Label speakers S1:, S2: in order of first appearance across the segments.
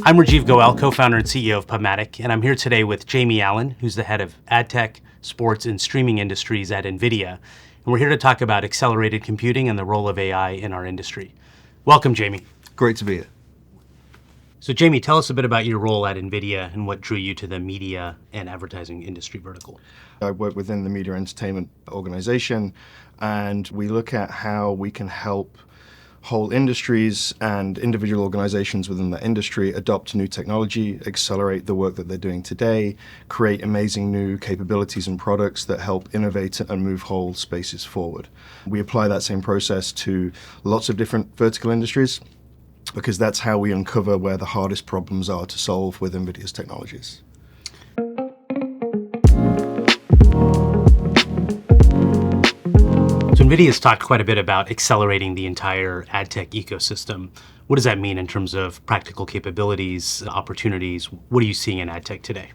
S1: I'm Rajeev Goel, co-founder and CEO of PubMatic, and I'm here today with Jamie Allan, who's the head of AdTech, sports, and streaming industries at NVIDIA. And we're here to talk about accelerated computing and the role of AI in our industry. Welcome, Jamie.
S2: Great to be here.
S1: So Jamie, tell us a bit about your role at NVIDIA and what drew you to the media and advertising industry vertical.
S2: I work within the media entertainment organization, and we look at how we can help whole industries and individual organizations within that industry adopt new technology, accelerate the work that they're doing today, create amazing new capabilities and products that help innovate and move whole spaces forward. We apply that same process to lots of different vertical industries because that's how we uncover where the hardest problems are to solve with NVIDIA's technologies.
S1: So NVIDIA's talked quite a bit about accelerating the entire AdTech ecosystem. What does that mean in terms of practical capabilities, opportunities? What are you seeing in AdTech today?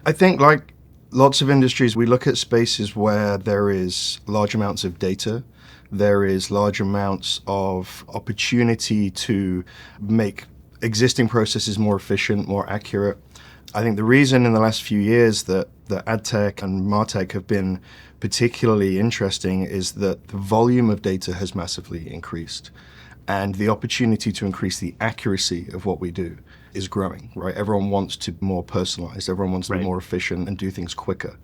S2: I think like lots of industries, we look at spaces where there is large amounts of data, there is large amounts of opportunity to make existing processes more efficient, more accurate. I think the reason in the last few years that AdTech and MarTech have been particularly interesting is that the volume of data has massively increased, and the opportunity to increase the accuracy of what we do is growing, right? Everyone wants to be more personalized, everyone wants to be more efficient and do things quicker.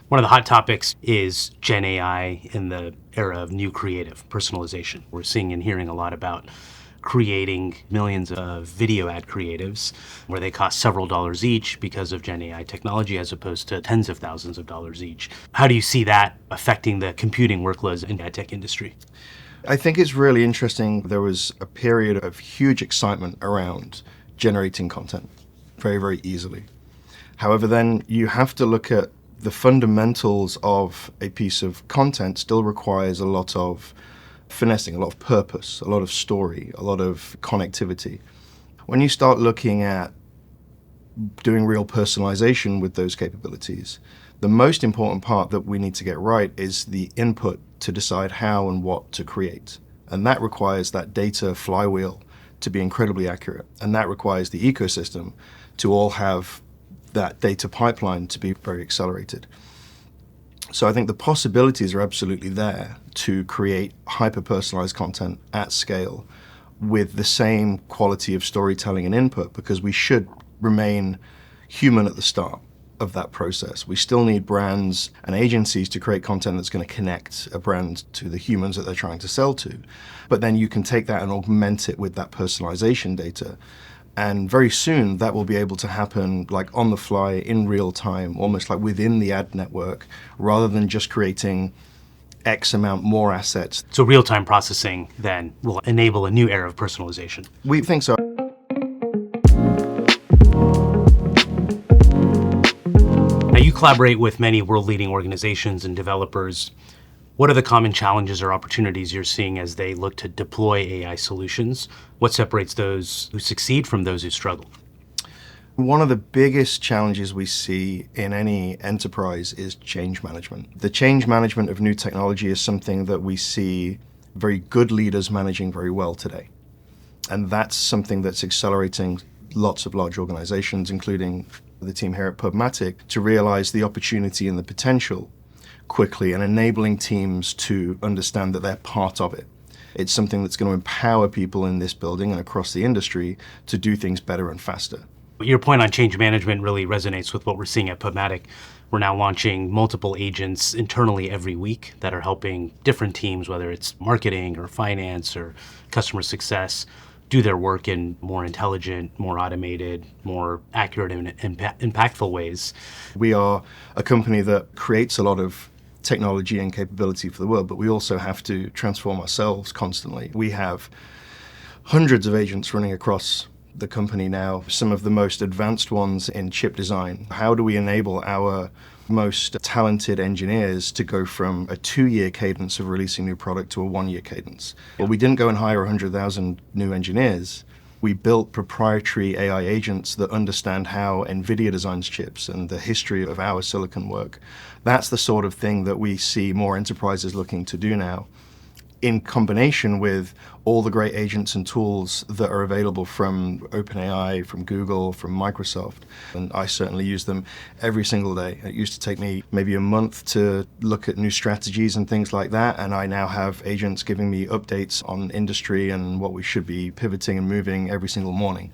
S1: One of the hot topics is Gen AI in the era of new creative personalization. We're seeing and hearing a lot about creating millions of video ad creatives where they cost several dollars each because of Gen AI technology as opposed to tens of thousands of dollars each. How do you see that affecting the computing workloads in the ad tech industry?
S2: I think it's really interesting. There was a period of huge excitement around generating content very, very easily. However, then you have to look at the fundamentals of a piece of content still requires a lot of finessing, a lot of purpose, a lot of story, a lot of connectivity. When you start looking at doing real personalization with those capabilities, the most important part that we need to get right is the input to decide how and what to create. And that requires that data flywheel to be incredibly accurate. And that requires the ecosystem to all have that data pipeline to be very accelerated. So I think the possibilities are absolutely there to create hyper-personalized content at scale with the same quality of storytelling and input, because we should remain human at the start of that process. We still need brands and agencies to create content that's going to connect a brand to the humans that they're trying to sell to. But then you can take that and augment it with that personalization data. And very soon that will be able to happen like on the fly, in real time, almost like within the ad network, rather than just creating X amount more assets.
S1: So real-time processing then will enable a new era of personalization.
S2: We think so.
S1: Now you collaborate with many world-leading organizations and developers. What are the common challenges or opportunities you're seeing as they look to deploy AI solutions? What separates those who succeed from those who struggle?
S2: One of the biggest challenges we see in any enterprise is change management. The change management of new technology is something that we see very good leaders managing very well today. And that's something that's accelerating lots of large organizations, including the team here at PubMatic, to realize the opportunity and the potential quickly and enabling teams to understand that they're part of it. It's something that's going to empower people in this building and across the industry to do things better and faster.
S1: Your point on change management really resonates with what we're seeing at PubMatic. We're now launching multiple agents internally every week that are helping different teams, whether it's marketing or finance or customer success, do their work in more intelligent, more automated, more accurate and impactful ways.
S2: We are a company that creates a lot of technology and capability for the world, but we also have to transform ourselves constantly. We have hundreds of agents running across the company now, some of the most advanced ones in chip design. How do we enable our most talented engineers to go from a 2-year cadence of releasing new product to a 1-year cadence? Well, we didn't go and hire 100,000 new engineers. We built proprietary AI agents that understand how NVIDIA designs chips and the history of our silicon work. That's the sort of thing that we see more enterprises looking to do now. in combination with all the great agents and tools that are available from OpenAI, from Google, from Microsoft. And I certainly use them every single day. It used to take me maybe a month to look at new strategies and things like that. And I now have agents giving me updates on industry and what we should be pivoting and moving every single morning.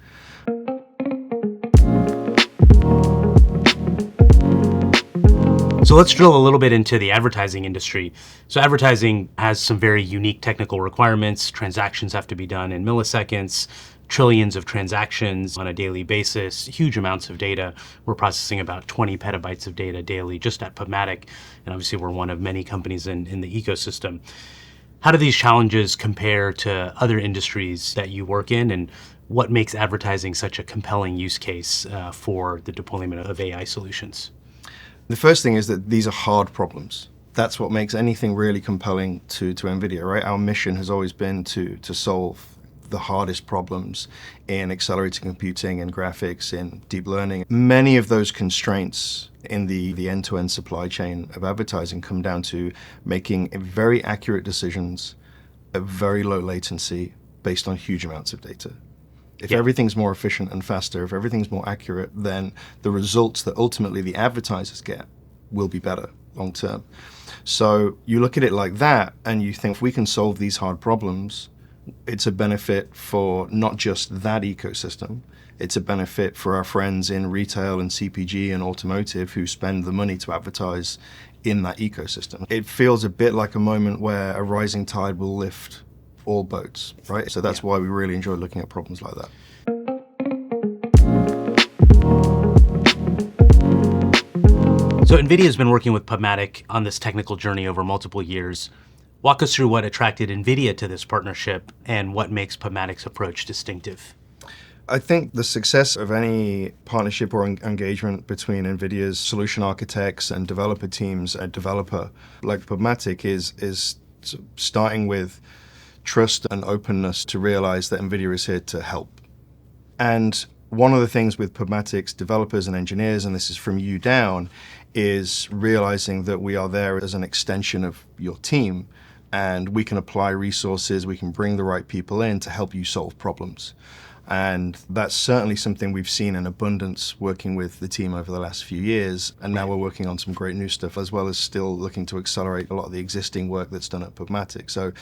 S1: So let's drill a little bit into the advertising industry. So advertising has some very unique technical requirements. Transactions have to be done in milliseconds, trillions of transactions on a daily basis, huge amounts of data. We're processing about 20 petabytes of data daily just at PubMatic. And obviously we're one of many companies in the ecosystem. How do these challenges compare to other industries that you work in, and what makes advertising such a compelling use case for the deployment of AI solutions?
S2: The first thing is that these are hard problems. That's what makes anything really compelling to NVIDIA, right? Our mission has always been to solve the hardest problems in accelerated computing and graphics, in deep learning. Many of those constraints in the end-to-end supply chain of advertising come down to making very accurate decisions at very low latency based on huge amounts of data. If everything's more efficient and faster, if everything's more accurate, then the results that ultimately the advertisers get will be better long term. So you look at it like that and you think, if we can solve these hard problems, it's a benefit for not just that ecosystem, it's a benefit for our friends in retail and CPG and automotive who spend the money to advertise in that ecosystem. It feels a bit like a moment where a rising tide will lift all boats, right? So that's why we really enjoy looking at problems like that.
S1: So NVIDIA has been working with PubMatic on this technical journey over multiple years. Walk us through what attracted NVIDIA to this partnership and what makes PubMatic's approach distinctive.
S2: I think the success of any partnership or engagement between NVIDIA's solution architects and developer teams, a developer like PubMatic, is starting with trust and openness to realize that NVIDIA is here to help. And one of the things with PubMatic's developers and engineers, and this is from you down, is realizing that we are there as an extension of your team, and we can apply resources, we can bring the right people in to help you solve problems. And that's certainly something we've seen in abundance working with the team over the last few years. And now we're working on some great new stuff, as well as still looking to accelerate a lot of the existing work that's done at PubMatic. So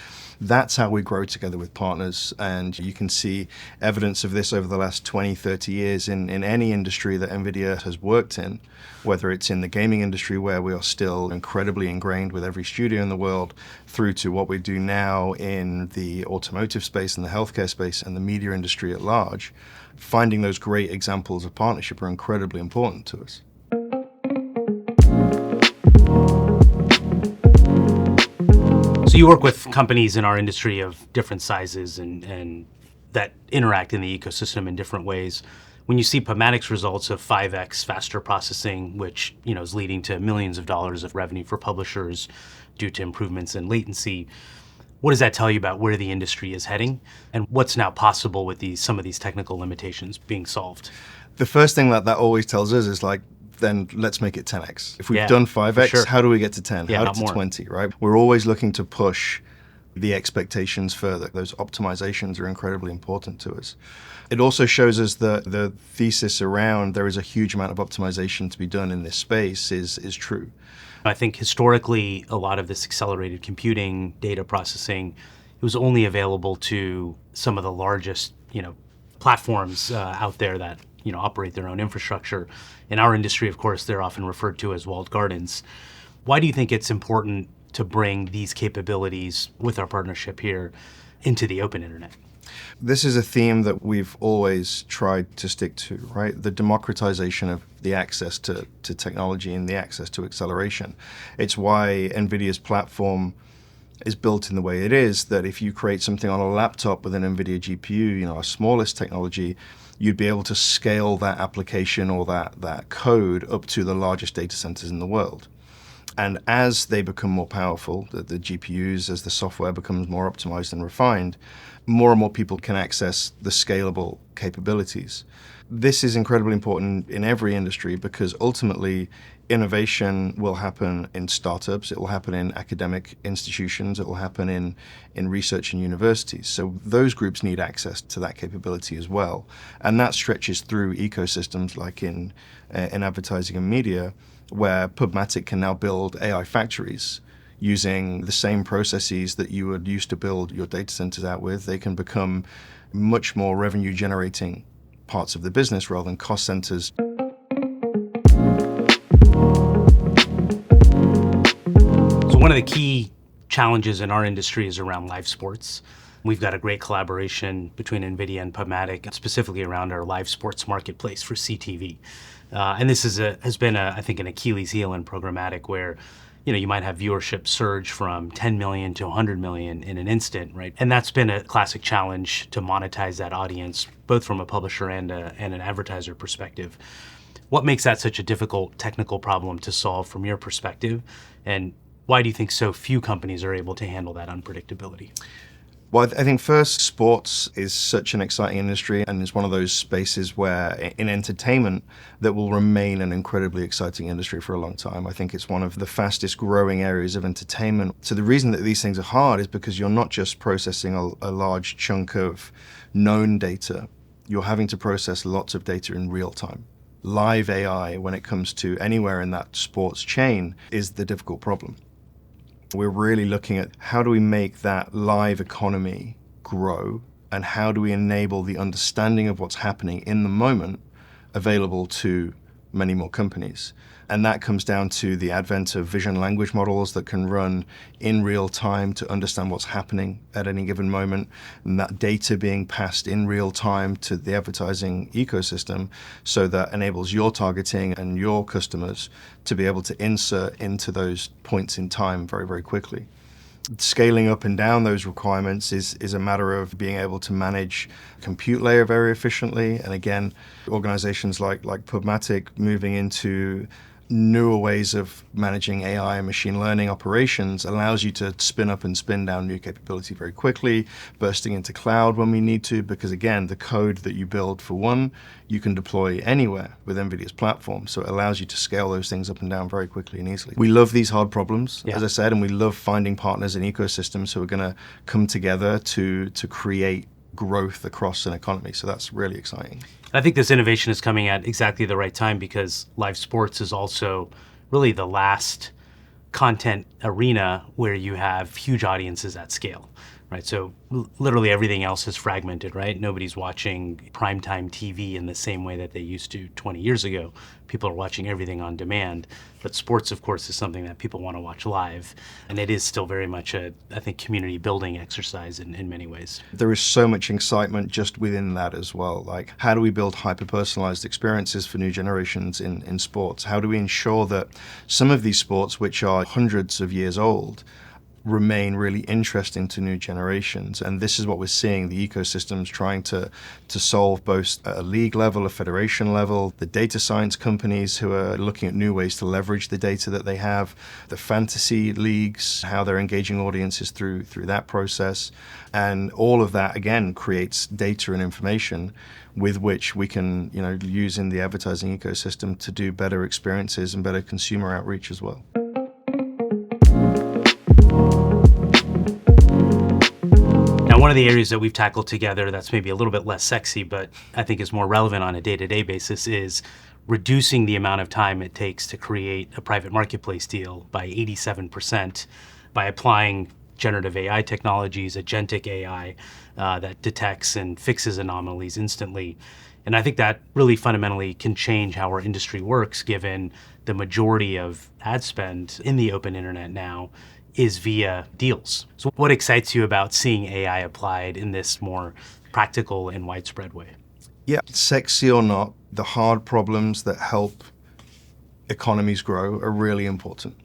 S2: that's how we grow together with partners. And you can see evidence of this over the last 20, 30 years in any industry that NVIDIA has worked in, whether it's in the gaming industry, where we are still incredibly ingrained with every studio in the world, through to what we do now in the automotive space and the healthcare space and the media industry at large. Finding those great examples of partnership are incredibly important to us.
S1: So you work with companies in our industry of different sizes and that interact in the ecosystem in different ways. When you see PubMatic's results of 5x faster processing, which is leading to millions of dollars of revenue for publishers due to improvements in latency, what does that tell you about where the industry is heading and what's now possible with some of these technical limitations being solved?
S2: The first thing that always tells us is then let's make it 10x. If we've done 5x, how do we get to 10? How to 20, right? We're always looking to push the expectations further. Those optimizations are incredibly important to us. It also shows us that the thesis around there is a huge amount of optimization to be done in this space is true.
S1: I think historically, a lot of this accelerated computing, data processing, it was only available to some of the largest, platforms out there that, operate their own infrastructure. In our industry, of course, they're often referred to as walled gardens. Why do you think it's important to bring these capabilities with our partnership here into the open internet?
S2: This is a theme that we've always tried to stick to, right? The democratization of the access to technology and the access to acceleration. It's why NVIDIA's platform is built in the way it is, that if you create something on a laptop with an NVIDIA GPU, our smallest technology, you'd be able to scale that application or that code up to the largest data centers in the world. And as they become more powerful, the GPUs, as the software becomes more optimized and refined, more and more people can access the scalable capabilities. This is incredibly important in every industry because ultimately innovation will happen in startups, it will happen in academic institutions, it will happen in research and universities. So those groups need access to that capability as well. And that stretches through ecosystems like in advertising and media, where PubMatic can now build AI factories using the same processes that you would use to build your data centers out with. They can become much more revenue generating parts of the business rather than cost centers.
S1: So one of the key challenges in our industry is around live sports. We've got a great collaboration between NVIDIA and PubMatic, specifically around our live sports marketplace for CTV. And this has been, I think, an Achilles heel in programmatic where you might have viewership surge from 10 million to 100 million in an instant, right? And that's been a classic challenge to monetize that audience, both from a publisher and an advertiser perspective. What makes that such a difficult technical problem to solve from your perspective? And why do you think so few companies are able to handle that unpredictability?
S2: Well, I think first, sports is such an exciting industry and it's one of those spaces where in entertainment that will remain an incredibly exciting industry for a long time. I think it's one of the fastest growing areas of entertainment. So the reason that these things are hard is because you're not just processing a large chunk of known data, you're having to process lots of data in real time. Live AI, when it comes to anywhere in that sports chain, is the difficult problem. We're really looking at how do we make that live economy grow and how do we enable the understanding of what's happening in the moment available to many more companies. And that comes down to the advent of vision language models that can run in real time to understand what's happening at any given moment, and that data being passed in real time to the advertising ecosystem so that enables your targeting and your customers to be able to insert into those points in time very, very quickly. Scaling up and down those requirements is a matter of being able to manage compute layer very efficiently. And again, organizations like PubMatic moving into newer ways of managing AI and machine learning operations allows you to spin up and spin down new capability very quickly, bursting into cloud when we need to, because again, the code that you build for one, you can deploy anywhere with NVIDIA's platform. So it allows you to scale those things up and down very quickly and easily. We love these hard problems, as I said, and we love finding partners in ecosystems who are going to come together to create growth across an economy. So that's really exciting.
S1: I think this innovation is coming at exactly the right time because live sports is also really the last content arena where you have huge audiences at scale, right? So literally everything else is fragmented, right? Nobody's watching primetime TV in the same way that they used to 20 years ago. People are watching everything on demand. But sports, of course, is something that people want to watch live. And it is still very much a, I think, community building exercise in many ways.
S2: There is so much excitement just within that as well. Like, how do we build hyper-personalized experiences for new generations in sports? How do we ensure that some of these sports, which are hundreds of years old, remain really interesting to new generations? And this is what we're seeing, the ecosystems trying to solve both at a league level, a federation level, the data science companies who are looking at new ways to leverage the data that they have, the fantasy leagues, how they're engaging audiences through that process. And all of that, again, creates data and information with which we can use in the advertising ecosystem to do better experiences and better consumer outreach as well.
S1: One of the areas that we've tackled together that's maybe a little bit less sexy, but I think is more relevant on a day-to-day basis is reducing the amount of time it takes to create a private marketplace deal by 87% by applying generative AI technologies, agentic AI that detects and fixes anomalies instantly. And I think that really fundamentally can change how our industry works, given the majority of ad spend in the open internet now is via deals. So what excites you about seeing AI applied in this more practical and widespread way?
S2: Yeah, sexy or not, the hard problems that help economies grow are really important.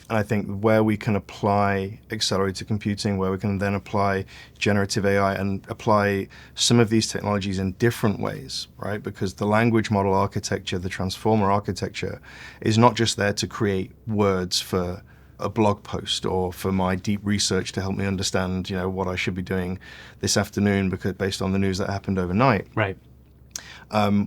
S2: And I think where we can apply accelerated computing, where we can then apply generative AI and apply some of these technologies in different ways, right? Because the language model architecture, the transformer architecture is not just there to create words for a blog post or for my deep research to help me understand, what I should be doing this afternoon because based on the news that happened overnight.
S1: Right.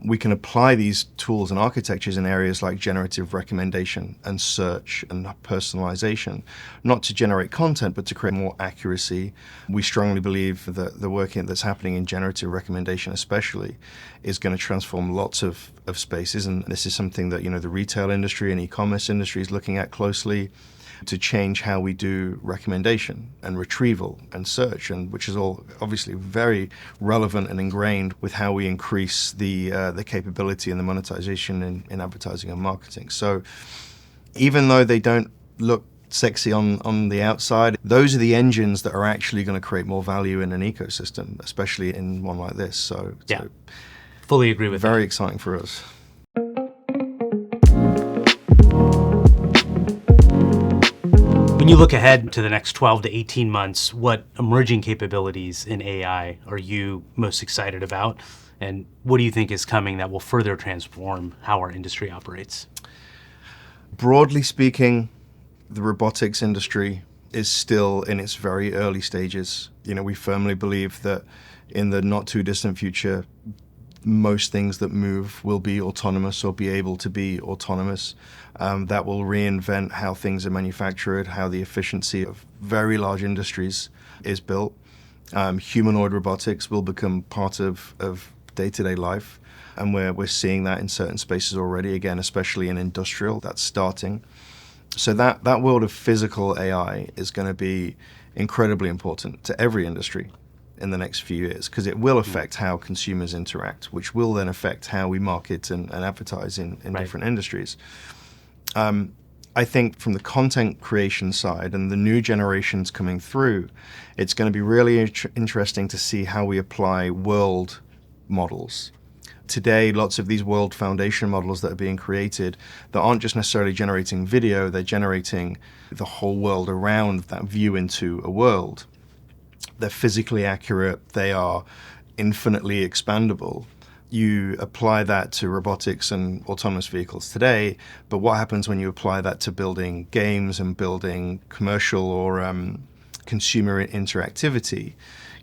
S2: We can apply these tools and architectures in areas like generative recommendation and search and personalization, not to generate content, but to create more accuracy. We strongly believe that the work that's happening in generative recommendation especially is going to transform lots of spaces. And this is something that, the retail industry and e-commerce industry is looking at closely, to change how we do recommendation and retrieval and search, and which is all obviously very relevant and ingrained with how we increase the capability and the monetization in advertising and marketing. So even though they don't look sexy on the outside, those are the engines that are actually going to create more value in an ecosystem, especially in one like this. So
S1: fully agree with that.
S2: Very exciting for us.
S1: When you look ahead to the next 12 to 18 months, what emerging capabilities in AI are you most excited about? And what do you think is coming that will further transform how our industry operates?
S2: Broadly speaking, the robotics industry is still in its very early stages. We firmly believe that in the not too distant future, most things that move will be autonomous or be able to be autonomous. That will reinvent how things are manufactured, how the efficiency of very large industries is built. Humanoid robotics will become part of day-to-day life, and we're seeing that in certain spaces already, again, especially in industrial, that's starting. So that world of physical AI is going to be incredibly important to every industry in the next few years, because it will affect how consumers interact, which will then affect how we market and advertise in different industries. I think from the content creation side and the new generations coming through, it's going to be really interesting to see how we apply world models. Today, lots of these world foundation models that are being created that aren't just necessarily generating video, they're generating the whole world around that view into a world. They're physically accurate, they are infinitely expandable. You apply that to robotics and autonomous vehicles today, but what happens when you apply that to building games and building commercial or consumer interactivity?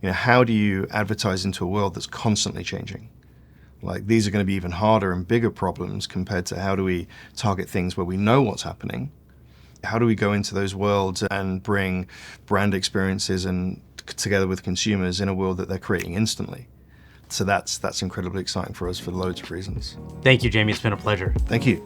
S2: How do you advertise into a world that's constantly changing? Like, these are going to be even harder and bigger problems compared to how do we target things where we know what's happening? How do we go into those worlds and bring brand experiences and together with consumers in a world that they're creating instantly? So that's incredibly exciting for us for loads of reasons.
S1: Thank you, Jamie. It's been a pleasure.
S2: Thank you.